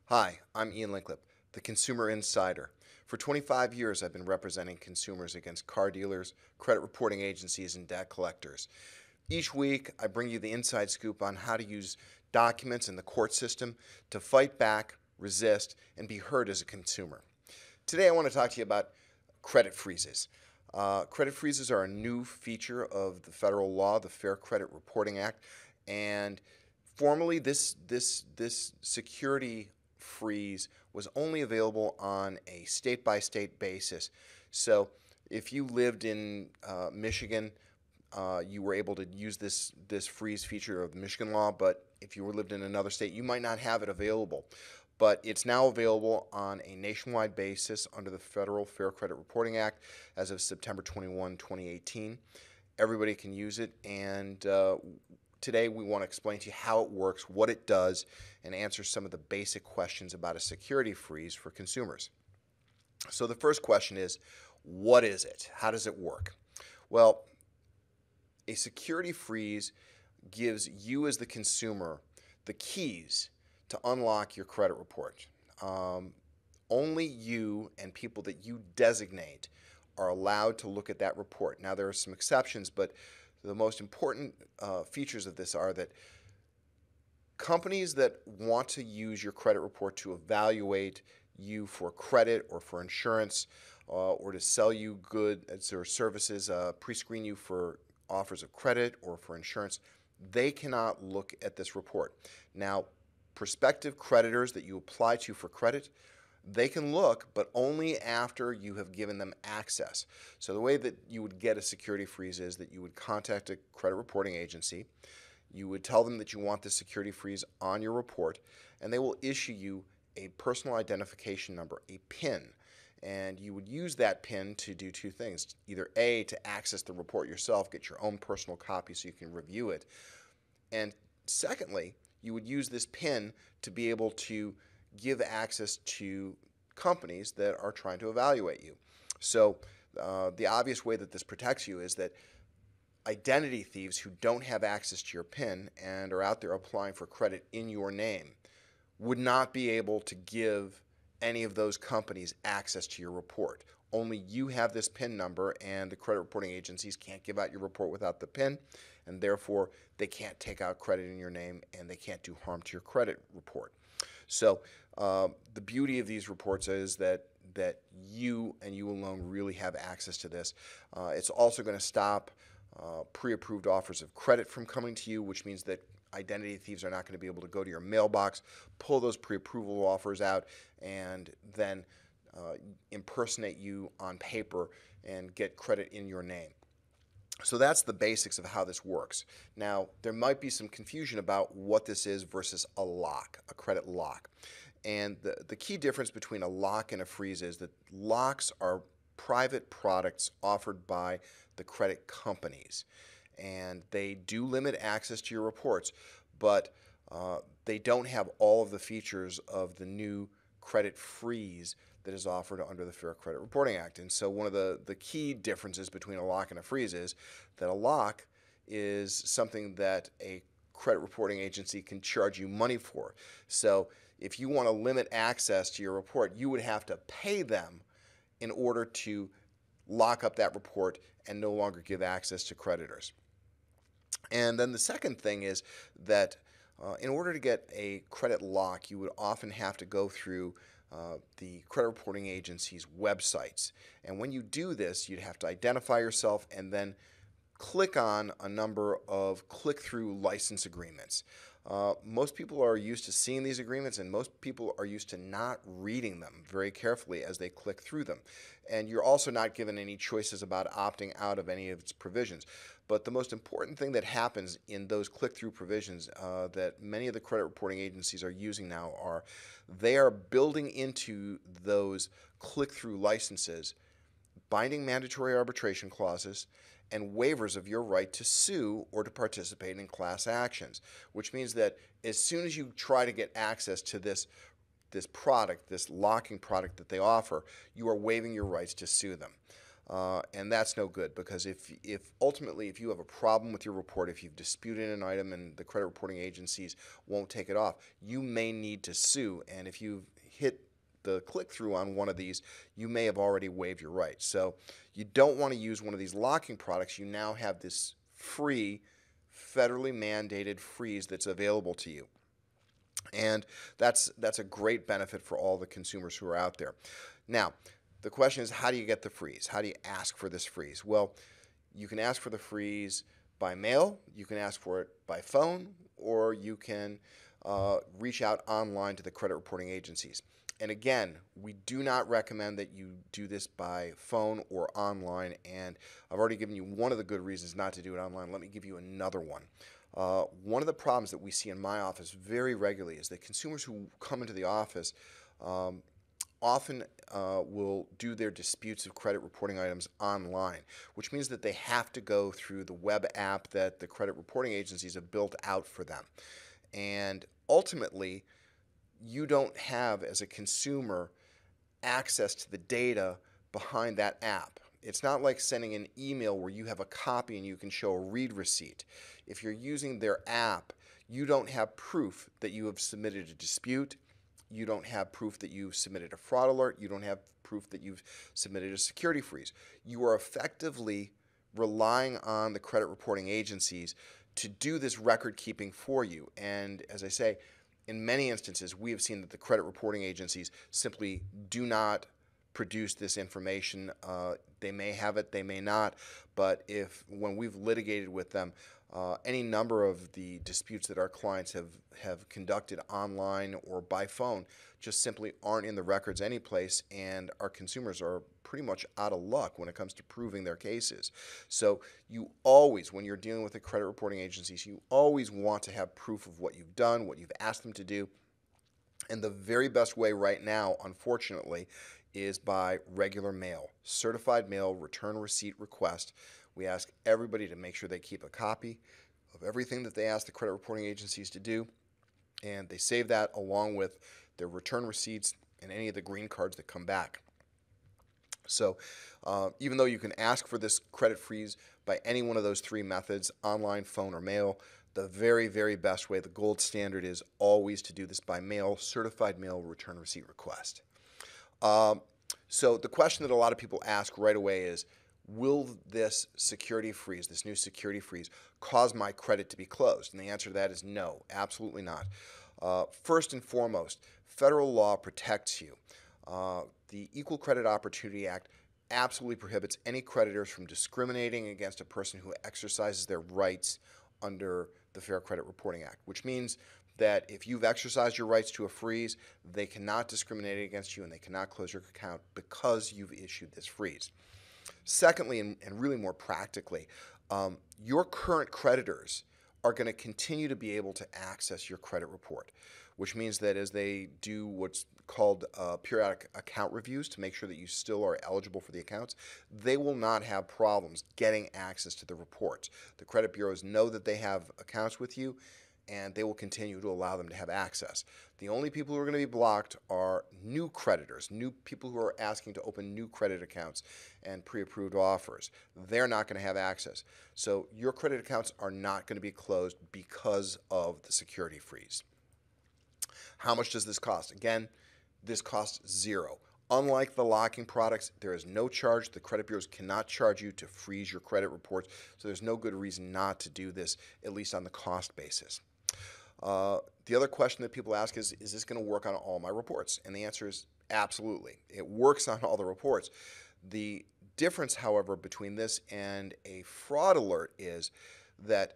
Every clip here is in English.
Hi, I'm Ian Lyngklip, the Consumer Insider. For 25 years, I've been representing consumers against car dealers, credit reporting agencies, and debt collectors. Each week, I bring you the inside scoop on how to use documents in the court system to fight back, resist, and be heard as a consumer. Today, I want to talk to you about credit freezes. Credit freezes are a new feature of the federal law, the Fair Credit Reporting Act, and formally, this security freeze was only available on a state-by-state basis. So, if you lived in Michigan, you were able to use this freeze feature of the Michigan law. But if you lived in another state, you might not have it available. But it's now available on a nationwide basis under the Federal Fair Credit Reporting Act as of September 21, 2018. Everybody can use it, and today we want to explain to you how it works, what it does, and answer some of the basic questions about a security freeze for consumers. So the first question is, what is it? How does it work? Well, a security freeze gives you as the consumer the keys to unlock your credit report. Only you and people that you designate are allowed to look at that report. Now, there are some exceptions, but the most important features of this are that companies that want to use your credit report to evaluate you for credit or for insurance or to sell you goods or services, pre-screen you for offers of credit or for insurance, they cannot look at this report. Now, prospective creditors that you apply to for credit, they can look, but only after you have given them access. So the way that you would get a security freeze is that you would contact a credit reporting agency. You would tell them that you want the security freeze on your report, and they will issue you a personal identification number, a PIN. And you would use that PIN to do two things. Either A, to access the report yourself, get your own personal copy so you can review it. And secondly, you would use this PIN to be able to give access to companies that are trying to evaluate you. So the obvious way that this protects you is that identity thieves who don't have access to your PIN and are out there applying for credit in your name would not be able to give any of those companies access to your report. Only you have this PIN number, and the credit reporting agencies can't give out your report without the PIN, and therefore they can't take out credit in your name and they can't do harm to your credit report. So the beauty of these reports is that you and you alone really have access to this. It's also going to stop pre-approved offers of credit from coming to you, which means that identity thieves are not going to be able to go to your mailbox, pull those pre-approval offers out, and then impersonate you on paper and get credit in your name. So that's the basics of how this works. Now, there might be some confusion about what this is versus a lock, a credit lock. And the key difference between a lock and a freeze is that locks are private products offered by the credit companies. And they do limit access to your reports, but they don't have all of the features of the new credit freeze that is offered under the Fair Credit Reporting Act. And so one of the key differences between a lock and a freeze is that a lock is something that a credit reporting agency can charge you money for. So if you want to limit access to your report, you would have to pay them in order to lock up that report and no longer give access to creditors. And then the second thing is that in order to get a credit lock, you would often have to go through the credit reporting agency's websites. And when you do this, you'd have to identify yourself and then click on a number of click-through license agreements. Most people are used to seeing these agreements, and most people are used to not reading them very carefully as they click through them. And you're also not given any choices about opting out of any of its provisions. But the most important thing that happens in those click-through provisions that many of the credit reporting agencies are using now are they are building into those click-through licenses binding mandatory arbitration clauses and waivers of your right to sue or to participate in class actions, which means that as soon as you try to get access to this product, this locking product that they offer, you are waiving your rights to sue them. And that's no good, because if ultimately if you have a problem with your report, if you've disputed an item and the credit reporting agencies won't take it off, you may need to sue. And if you've hit the click-through on one of these, you may have already waived your rights. So you don't want to use one of these locking products. You now have this free, federally mandated freeze that's available to you. And that's a great benefit for all the consumers who are out there. Now, the question is, how do you get the freeze? How do you ask for this freeze? Well, you can ask for the freeze by mail, you can ask for it by phone, or you can reach out online to the credit reporting agencies. And again, we do not recommend that you do this by phone or online. And I've already given you one of the good reasons not to do it online. Let me give you another one. One of the problems that we see in my office very regularly is that consumers who come into the office often will do their disputes of credit reporting items online, which means that they have to go through the web app that the credit reporting agencies have built out for them. And ultimately, you don't have, as a consumer, access to the data behind that app. It's not like sending an email where you have a copy and you can show a read receipt. If you're using their app, you don't have proof that you have submitted a dispute. You don't have proof that you've submitted a fraud alert. You don't have proof that you've submitted a security freeze. You are effectively relying on the credit reporting agencies to do this record keeping for you. And as I say, in many instances, we have seen that the credit reporting agencies simply do not produce this information. They may have it, they may not, but when we've litigated with them, any number of the disputes that our clients have conducted online or by phone just simply aren't in the records anyplace, and our consumers are pretty much out of luck when it comes to proving their cases. So you always, when you're dealing with the credit reporting agencies, you always want to have proof of what you've done, what you've asked them to do. And the very best way right now, unfortunately, is by regular mail, certified mail, return receipt request. We ask everybody to make sure they keep a copy of everything that they ask the credit reporting agencies to do, and they save that along with their return receipts and any of the green cards that come back. So even though you can ask for this credit freeze by any one of those three methods, online, phone, or mail, the very, very best way, the gold standard, is always to do this by mail, certified mail, return receipt request. So the question that a lot of people ask right away is, will this security freeze, this new security freeze, cause my credit to be closed? And the answer to that is no, absolutely not. First and foremost, federal law protects you. The Equal Credit Opportunity Act absolutely prohibits any creditors from discriminating against a person who exercises their rights under the Fair Credit Reporting Act, which means that if you've exercised your rights to a freeze, they cannot discriminate against you and they cannot close your account because you've issued this freeze. Secondly, and really more practically, your current creditors are going to continue to be able to access your credit report, which means that as they do what's called periodic account reviews to make sure that you still are eligible for the accounts, they will not have problems getting access to the reports. The credit bureaus know that they have accounts with you, and they will continue to allow them to have access. The only people who are going to be blocked are new creditors, new people who are asking to open new credit accounts and pre-approved offers. They're not going to have access. So your credit accounts are not going to be closed because of the security freeze. How much does this cost? Again, this costs zero. Unlike the locking products, there is no charge. The credit bureaus cannot charge you to freeze your credit reports, so there's no good reason not to do this, at least on the cost basis. The other question that people ask is this going to work on all my reports? And the answer is absolutely. It works on all the reports. The difference, however, between this and a fraud alert is that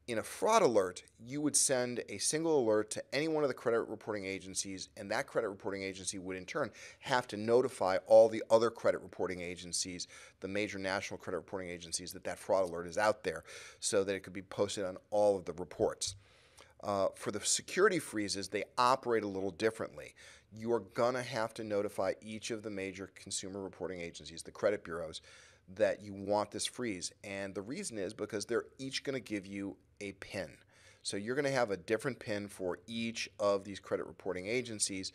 in a fraud alert, you would send a single alert to any one of the credit reporting agencies, and that credit reporting agency would in turn have to notify all the other credit reporting agencies, the major national credit reporting agencies, that fraud alert is out there so that it could be posted on all of the reports. For the security freezes, they operate a little differently. You are going to have to notify each of the major consumer reporting agencies, the credit bureaus, that you want this freeze. And the reason is because they're each going to give you a PIN. So you're going to have a different PIN for each of these credit reporting agencies,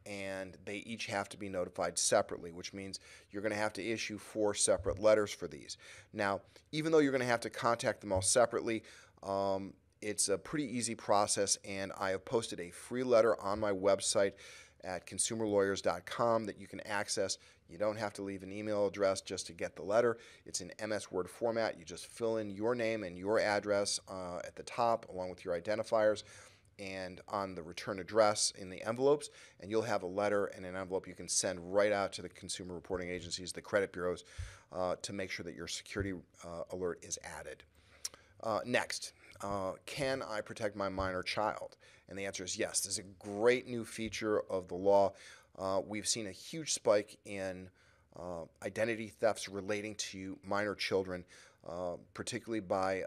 and they each have to be notified separately, which means you're going to have to issue 4 separate letters for these. Now, even though you're going to have to contact them all separately, it's a pretty easy process, and I have posted a free letter on my website at consumerlawyers.com that you can access. You don't have to leave an email address just to get the letter. It's in MS Word format. You just fill in your name and your address at the top along with your identifiers and on the return address in the envelopes, and you'll have a letter and an envelope you can send right out to the consumer reporting agencies, the credit bureaus, to make sure that your security alert is added. Next, can I protect my minor child? And the answer is yes. This is a great new feature of the law. We've seen a huge spike in identity thefts relating to minor children, particularly by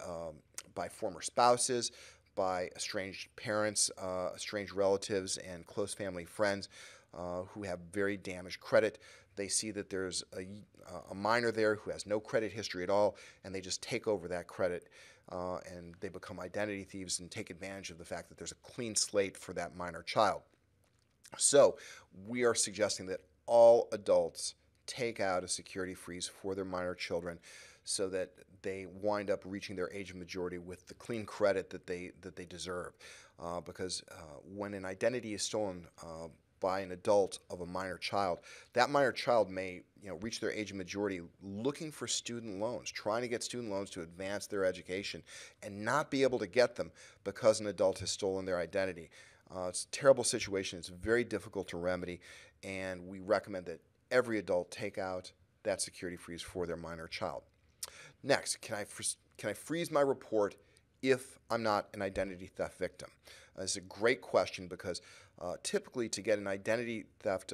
former spouses, by estranged parents, estranged relatives, and close family friends who have very damaged credit. They see that there's a minor there who has no credit history at all, and they just take over that credit, and they become identity thieves and take advantage of the fact that there's a clean slate for that minor child. So we are suggesting that all adults take out a security freeze for their minor children so that they wind up reaching their age of majority with the clean credit that they deserve. Because when an identity is stolen by an adult of a minor child, that minor child may reach their age of majority looking for student loans, trying to get student loans to advance their education, and not be able to get them because an adult has stolen their identity. It's a terrible situation. It's very difficult to remedy, and we recommend that every adult take out that security freeze for their minor child. Next, can I freeze my report if I'm not an identity theft victim? This is a great question because typically to get an identity theft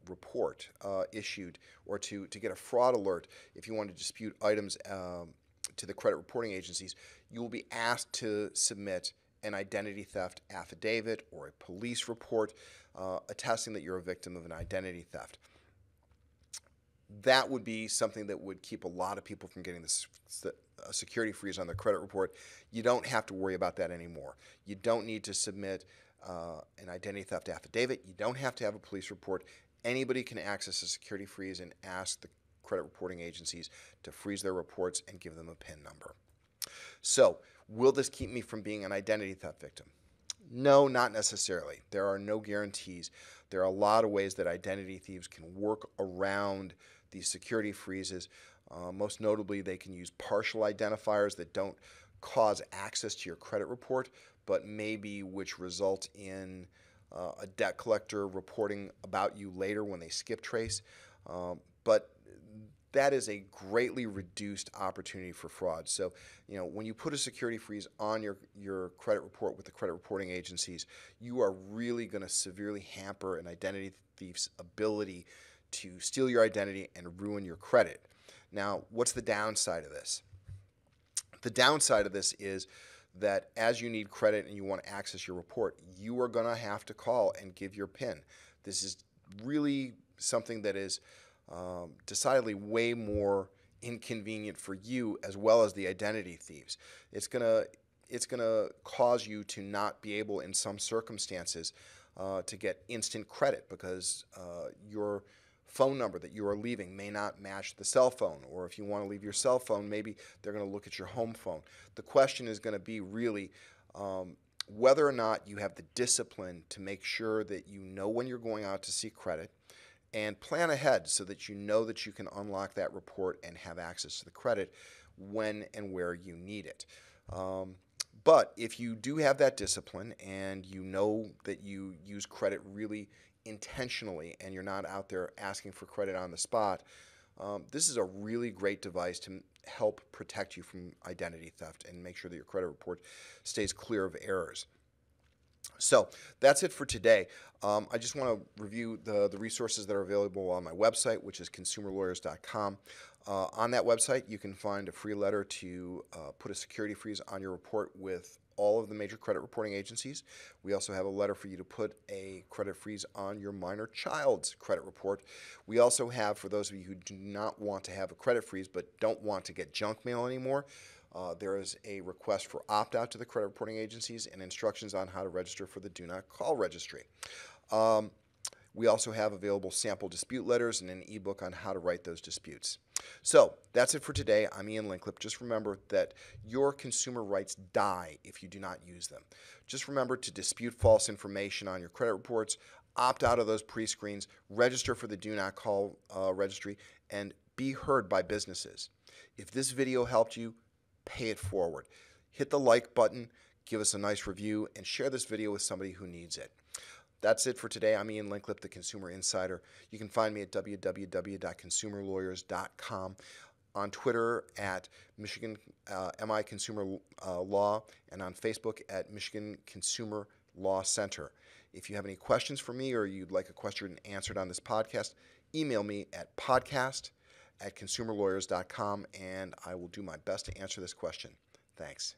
report issued or to get a fraud alert, if you want to dispute items to the credit reporting agencies, you will be asked to submit an identity theft affidavit or a police report attesting that you're a victim of an identity theft. That would be something that would keep a lot of people from getting a security freeze on their credit report. You don't have to worry about that anymore. You don't need to submit an identity theft affidavit. You don't have to have a police report. Anybody can access a security freeze and ask the credit reporting agencies to freeze their reports and give them a PIN number. So, will this keep me from being an identity theft victim? No, not necessarily. There are no guarantees. There are a lot of ways that identity thieves can work around these security freezes. Most notably, they can use partial identifiers that don't cause access to your credit report, but maybe which result in a debt collector reporting about you later when they skip trace. But that is a greatly reduced opportunity for fraud. So, when you put a security freeze on your credit report with the credit reporting agencies, you are really going to severely hamper an identity thief's ability to steal your identity and ruin your credit. Now, what's the downside of this? The downside of this is that as you need credit and you want to access your report, you are going to have to call and give your PIN. This is really something that is decidedly way more inconvenient for you as well as the identity thieves. It's gonna cause you to not be able, in some circumstances, to get instant credit because your phone number that you are leaving may not match the cell phone, or if you want to leave your cell phone, maybe they're going to look at your home phone. The question is going to be really whether or not you have the discipline to make sure that you know when you're going out to seek credit and plan ahead so that you know that you can unlock that report and have access to the credit when and where you need it. But if you do have that discipline and you know that you use credit really intentionally and you're not out there asking for credit on the spot, this is a really great device to help protect you from identity theft and make sure that your credit report stays clear of errors. So that's it for today. I just want to review the resources that are available on my website, which is consumerlawyers.com. On that website, you can find a free letter to put a security freeze on your report with all of the major credit reporting agencies. We also have a letter for you to put a credit freeze on your minor child's credit report. We also have, for those of you who do not want to have a credit freeze but don't want to get junk mail anymore, there is a request for opt-out to the credit reporting agencies and instructions on how to register for the Do Not Call registry. We also have available sample dispute letters and an ebook on how to write those disputes. So that's it for today. I'm Ian Lyngklip. Just remember that your consumer rights die if you do not use them. Just remember to dispute false information on your credit reports, opt out of those pre-screens, register for the Do Not Call registry, and be heard by businesses. If this video helped you, pay it forward. Hit the like button, give us a nice review, and share this video with somebody who needs it. That's it for today. I'm Ian Lyngklip, the Consumer Insider. You can find me at www.consumerlawyers.com, on Twitter at Michigan MI Consumer Law, and on Facebook at Michigan Consumer Law Center. If you have any questions for me or you'd like a question answered on this podcast, email me at podcast@consumerlawyers.com, and I will do my best to answer this question. Thanks.